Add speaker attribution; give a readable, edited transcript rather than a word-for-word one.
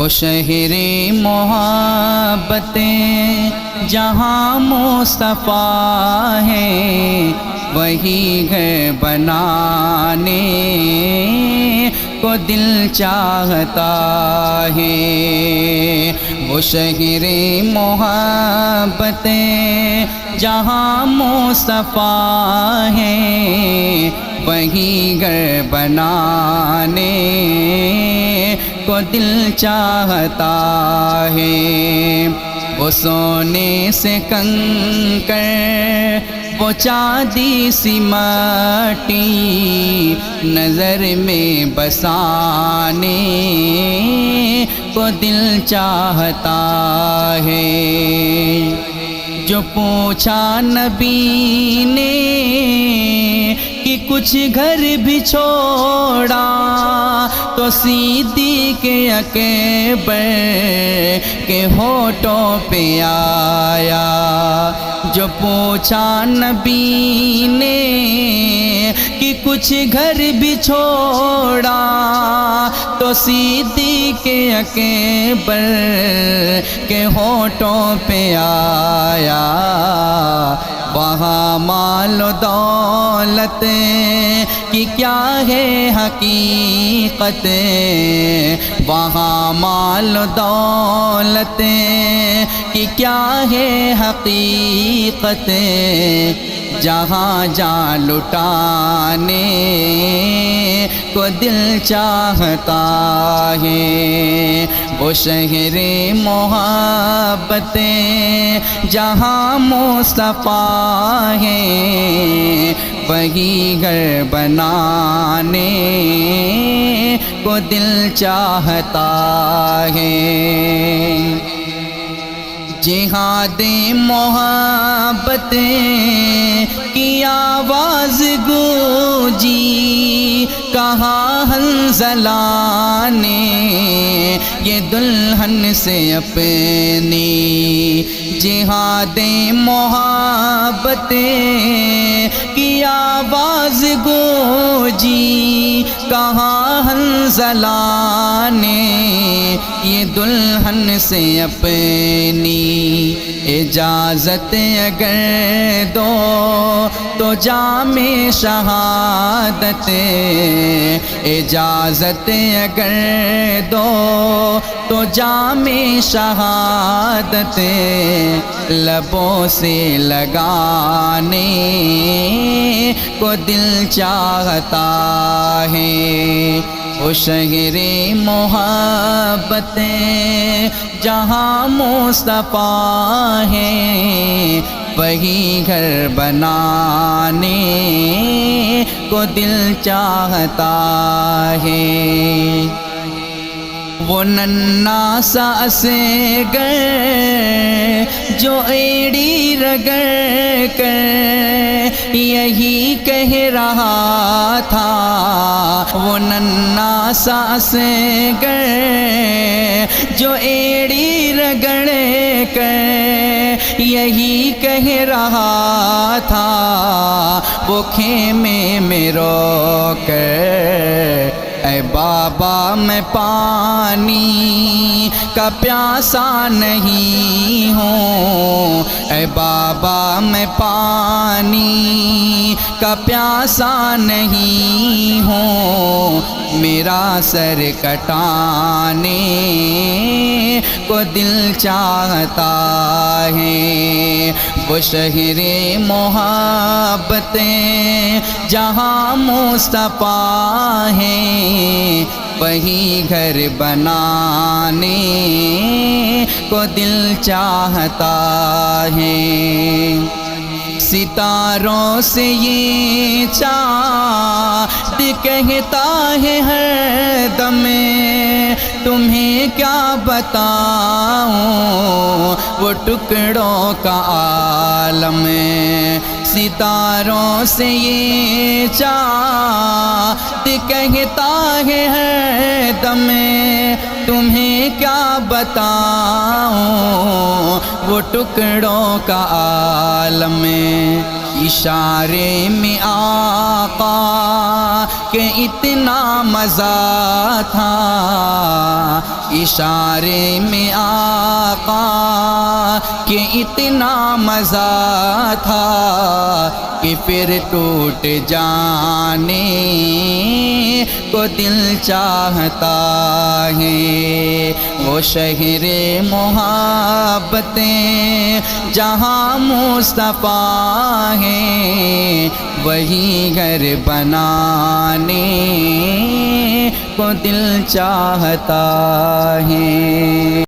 Speaker 1: وہ شہر محبت جہاں مصطفیٰ ہے وہی گھر بنانے کو دل چاہتا ہے۔ وہ شہر محبت جہاں مصطفیٰ ہے وہی گھر بنانے کو دل چاہتا ہے۔ وہ سونے سے کنکر وہ چاندی سی مٹی نظر میں بسانے کو دل چاہتا ہے۔ جو پوچھا نبی نے کہ کچھ گھر بھی چھوڑا تو صدیق اکبر کے ہونٹوں پہ آیا۔ جو پوچھا نبی نے کہ کچھ گھر بھی چھوڑا تو صدیق اکبر کے ہونٹوں پہ آیا۔ وہاں مال و دولت کی کیا ہے حقیقت، وہاں مال و دولت کی کیا ہے حقیقت، جہاں جاں لٹانے کو دل چاہتا ہے۔ وہ شہر محبت جہاں مصطفیٰ ہے وہی گھر بنانے کو دل چاہتا ہے۔ جہاد محبت کی آواز گونجی، کہا حنظلہ نے یہ دلہن سے اپنی، جہاد محبت کی آواز گونجی، کہا حنظلہ نے یہ دلہن سے اپنی، اجازت اگر دو تو جام شہادت، اجازت اگر دو تو جام شہادت لبوں سے لگانے کو دل چاہتا ہے۔ وہ شہر محبت جہاں مصطفیٰ ہے وہی گھر بنانے کو دل چاہتا ہے۔ وہ ننھا سا اصغر جو ایڑی رگڑ کر یہی کہہ رہا تھا، وہ ننھا سا اصغر جو ایڑی رگڑ کر یہی کہہ رہا تھا، وہ خیمے میں رو کر اے بابا میں پانی کا پیاسا نہیں ہوں، اے بابا میں پانی کا پیاسا نہیں ہوں، میرا سر کٹانے کو دل چاہتا ہے۔ وہ شہر محبت جہاں مصطفیٰ ہے وہی گھر بنانے کو دل چاہتا ہے۔ ستاروں سے یہ چاند کہتا ہے ہر دم، تمہیں کیا بتاؤں وہ ٹکڑوں کا عالم، ستاروں سے یہ چاند کہتا ہے ہر دم، تمہیں کیا بتاؤں وہ ٹکڑوں کا عالم، اشارے میں آقا کہ اتنا مزہ تھا اشارے میں آقا کہ اتنا مزہ تھا کہ پھر ٹوٹ جانے کو دل چاہتا ہے۔ وہ شہر محبتیں جہاں مصطفیٰ ہیں، وہی گھر بنانے کو دل چاہتا ہے۔